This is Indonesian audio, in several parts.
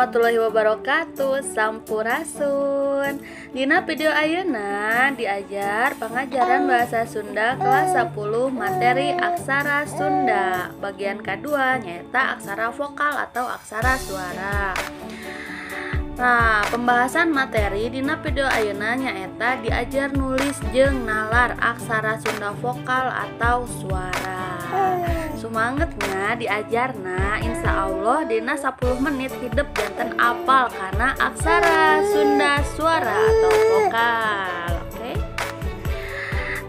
warahmatullahi wabarakatuh. Sampurasun. Dina video ayeuna diajar pengajaran bahasa Sunda kelas 10 materi aksara Sunda. Bagian kedua nyaeta aksara vokal atau aksara suara. Nah, pembahasan materi dina video ayeuna nyaeta diajar nulis jeung nalar aksara Sunda vokal atau suara. Semangatnya diajarna insya Allah dina 10 menit hidup janten apal karena aksara Sunda suara atau vokal. Oke.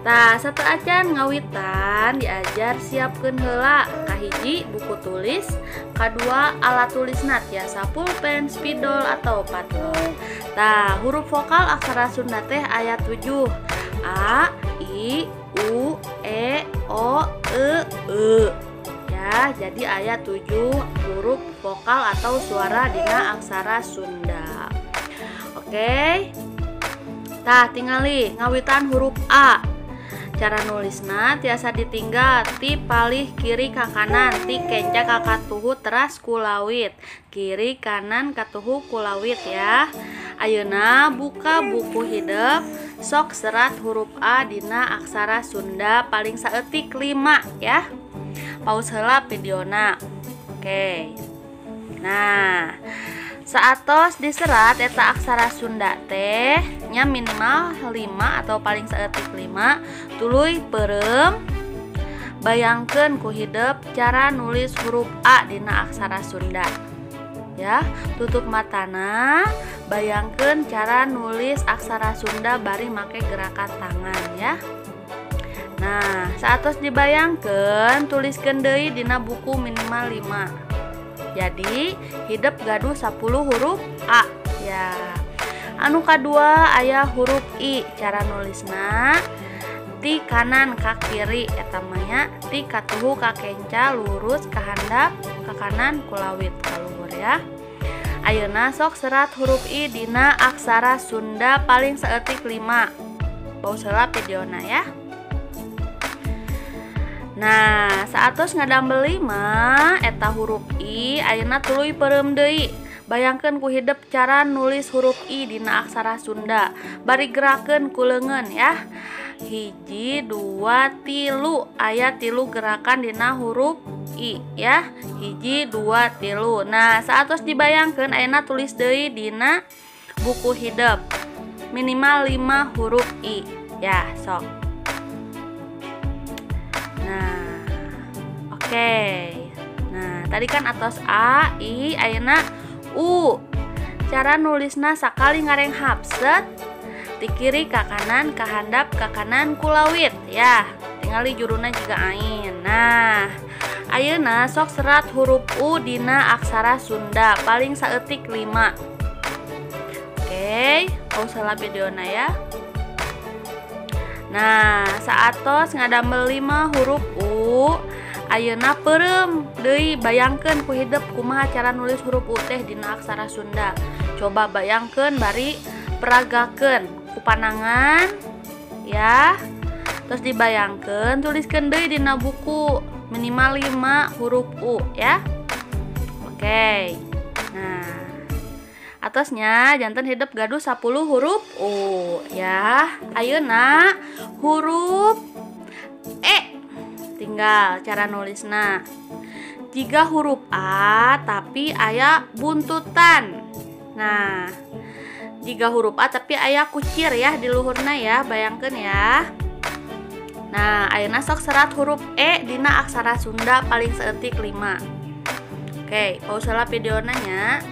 Tah, sateuacan ngawitan diajar siapkeun heula kahiji buku tulis, kadua alat tulisna tiasa pulpen, spidol atau patron. Tah, huruf vokal aksara Sunda teh aya 7. A, I, U, E, O, E. Ya, jadi aya 7 huruf vokal atau suara dina aksara Sunda. Oke. Tah, tingali ngawitan huruf A. Cara nulisna tiasa ditinggal ti palih kiri ka kanan ti kenca ka katuhu teras kulawit. Kiri kanan katuhu kulawit ya. Ayeuna buka buku hidup sok serat huruf A dina aksara Sunda paling saeutik 5 ya. Pause heula videona. Oke. Nah, saatos diserat eta aksara Sunda teh nya minimal 5 atau paling saeutik 5. Tuluy peureum bayangkeun ku hideup cara nulis huruf A dina aksara Sunda. Ya, tutup matana, bayangkeun cara nulis aksara Sunda bari make gerakan tangan ya. Nah, saatos dibayangkeun tuliskeun deui dina buku minimal 5. Jadi, hidup gaduh 10 huruf A ya. Anu kadua aya huruf I. Cara nulisna ti kanan ka kiri eta mah nya, ti katuhu ka kenca lurus ka handap ka kanan kulawit ka luhur ya. Ayeuna sok serat huruf I dina aksara Sunda paling saeutik 5. Pause heula videona ya. Nah, saatos ngadambel 5 eta huruf I ayeuna tuluy peureum deui. Bayangkeun ku hideup cara nulis huruf I dina aksara Sunda. Bari gerakeun ku leungeun ya. 1, 2, 3 aya 3 gerakan dina huruf I ya. 1, 2, 3. Nah, saatos dibayangkeun ayeuna tulis deui dina buku hidup minimal 5 huruf I ya, sok. Nah, oke. Nah, tadi kan atos A, I, ayeuna U. Cara nulisna sakali ngareng hapset ti kiri ka kanan ka handap ka kanan kulawit ya. Tingali juruna juga ain. Nah, ayeuna sok serat huruf U dina aksara Sunda paling saeutik 5. Oke, pause heula videona ya. Nah, saatos ngadambel 5 huruf U, ayeuna peureum deui bayangkeun ku hideup kumaha cara nulis huruf U teh dina aksara Sunda. Coba bayangkeun bari peragakeun ku panangan ya. Terus dibayangkeun tuliskeun deui dina buku minimal 5 huruf U ya. Oke. Nah, atasnya jantan hidup gaduh 10 huruf U ya. Ayeuna huruf E. Tinggal cara nulisna. Jika huruf A tapi aya buntutan. Nah, jika huruf A tapi aya kucir ya di luhurna ya, bayangkeun ya. Nah, ayeuna sok serat huruf E dina aksara Sunda paling saeutik 5. Oke, pause heula videona nya.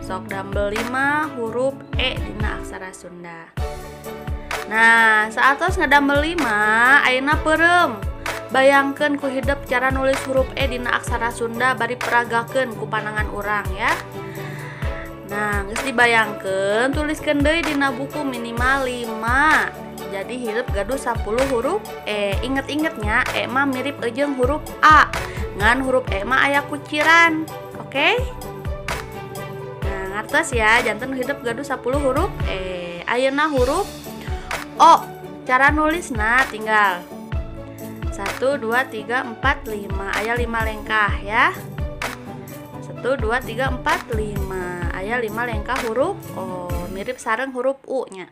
Sok dambel 5 huruf E dina aksara Sunda. Nah, saatos ngadambel 5 ayeuna peureum bayangkeun ku hideup cara nulis huruf E dina aksara Sunda bari peragakeun ku panangan urang ya. Nah, geus dibayangkeun tuliskeun deui dina buku minimal 5. Jadi hidup gaduh 10 huruf E. Inget-ingetnya E mah mirip jeung huruf A. Ngan huruf E mah aya kuciran. Oke? Ngartos ya, jantan hidup gaduh 10 huruf E. Ayeuna huruf O. Cara nulisna tinggal 1, 2, 3, 4, 5. Aya 5 lengkah ya. 1, 2, 3, 4, 5. Aya 5 lengkah huruf O, mirip sareng huruf U nya.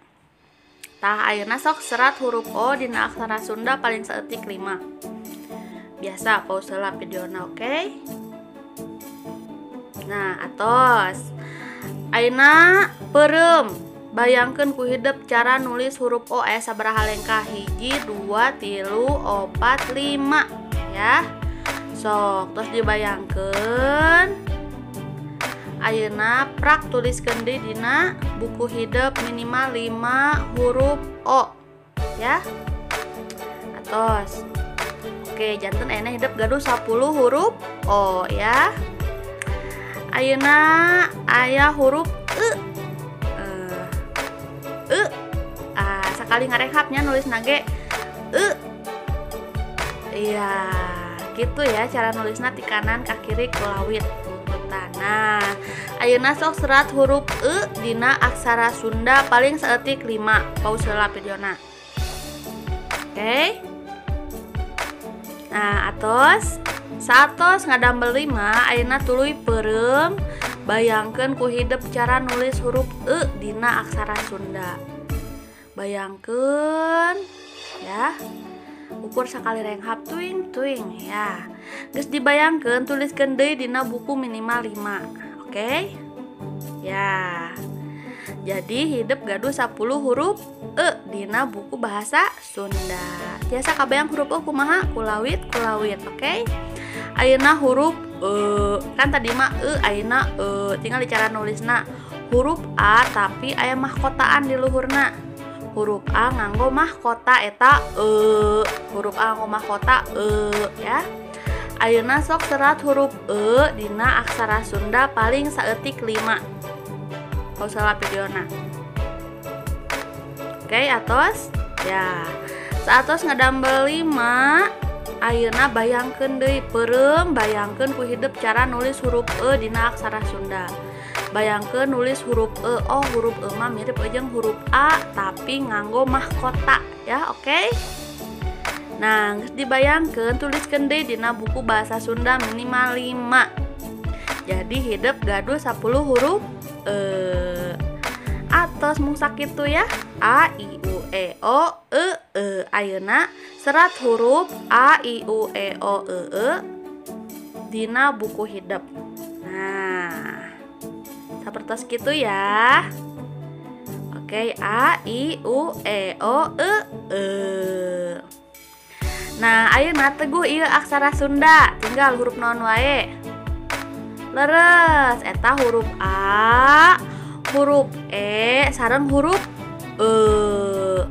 Tah ayeuna sok serat huruf O dina aksara Sunda paling saeutik 5. Biasa pause heula videona, oke? Nah, atos ayeuna peureum bayangkeun ku hideup cara nulis huruf O aya sabaraha lengkah? 1, 2, 3, 4, 5 ya. Sok terus dibayangkeun ayeuna prak tuliskeun deui dina buku hideup minimal 5 huruf O ya. Atos. Oke, janten ayeuna hideup gaduh 10 huruf O ya. Ayeuna aya huruf sekali ngarekhapnya nulis nage iya gitu ya cara nulisna ti kanan ka kiri kulawit tuntutan. Nah ayeuna sok serat huruf dina aksara Sunda paling saeutik 5. Pause heula videona, oke? Nah atos satos ngadambel 5 ayeuna tuluy peureum bayangkeun ku hideup cara nulis huruf dina aksara Sunda. Bayangkeun ya, ukur sakali renghap tuing ya. Geus dibayangkeun tuliskeun deui dina buku minimal 5. Oke? Ya. Jadi hideup gaduh 10 huruf dina buku bahasa Sunda. Tiasa kabayang huruf kumaha? Kulawit, oke? Ayeuna huruf kan tadi mah ayeuna tinggal cara nulisna huruf A tapi aya mahkotaan di luhurna. Huruf A nganggo mahkota eta huruf A nganggo mahkota ya. Ayeuna sok serat huruf dina aksara Sunda paling saeutik 5. Pause videona. Oke, atos ya. Saatos ngadambel 5 ayeuna bayangkeun deui peureum bayangkeun ku hideup cara nulis huruf dina aksara Sunda. Bayangkeun nulis huruf oh huruf mah mirip jeung huruf A tapi nganggo mahkota ya, oke? Nah, geus dibayangkeun tuliskeun deui dina buku bahasa Sunda minimal 5. Jadi hideup gaduh 10 huruf atos mung sakitu ya. A I U E O ayeuna serat huruf A I U E O dina buku hideup. Nah, sapertos kitu ya. Oke, A I U E O Nah, ayeuna teguh ieu aksara Sunda, tinggal huruf naon wae. Leres eta huruf A, huruf E sareng huruf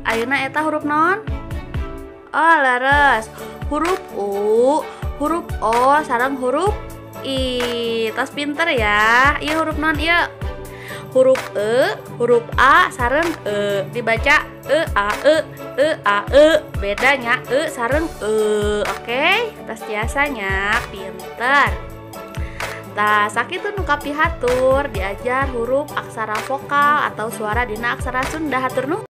ayeuna eta huruf naon? Oh, leres. Huruf U, huruf O sareng huruf I. Tos pinter ya. Ieu huruf naon ieu? Huruf huruf A sareng dibaca A bedanya sareng oke? Tos biasanya pinter. Tah sakitu nu kapihatur diajar huruf aksara vokal atau suara dina aksara Sunda. Hatur nuhun.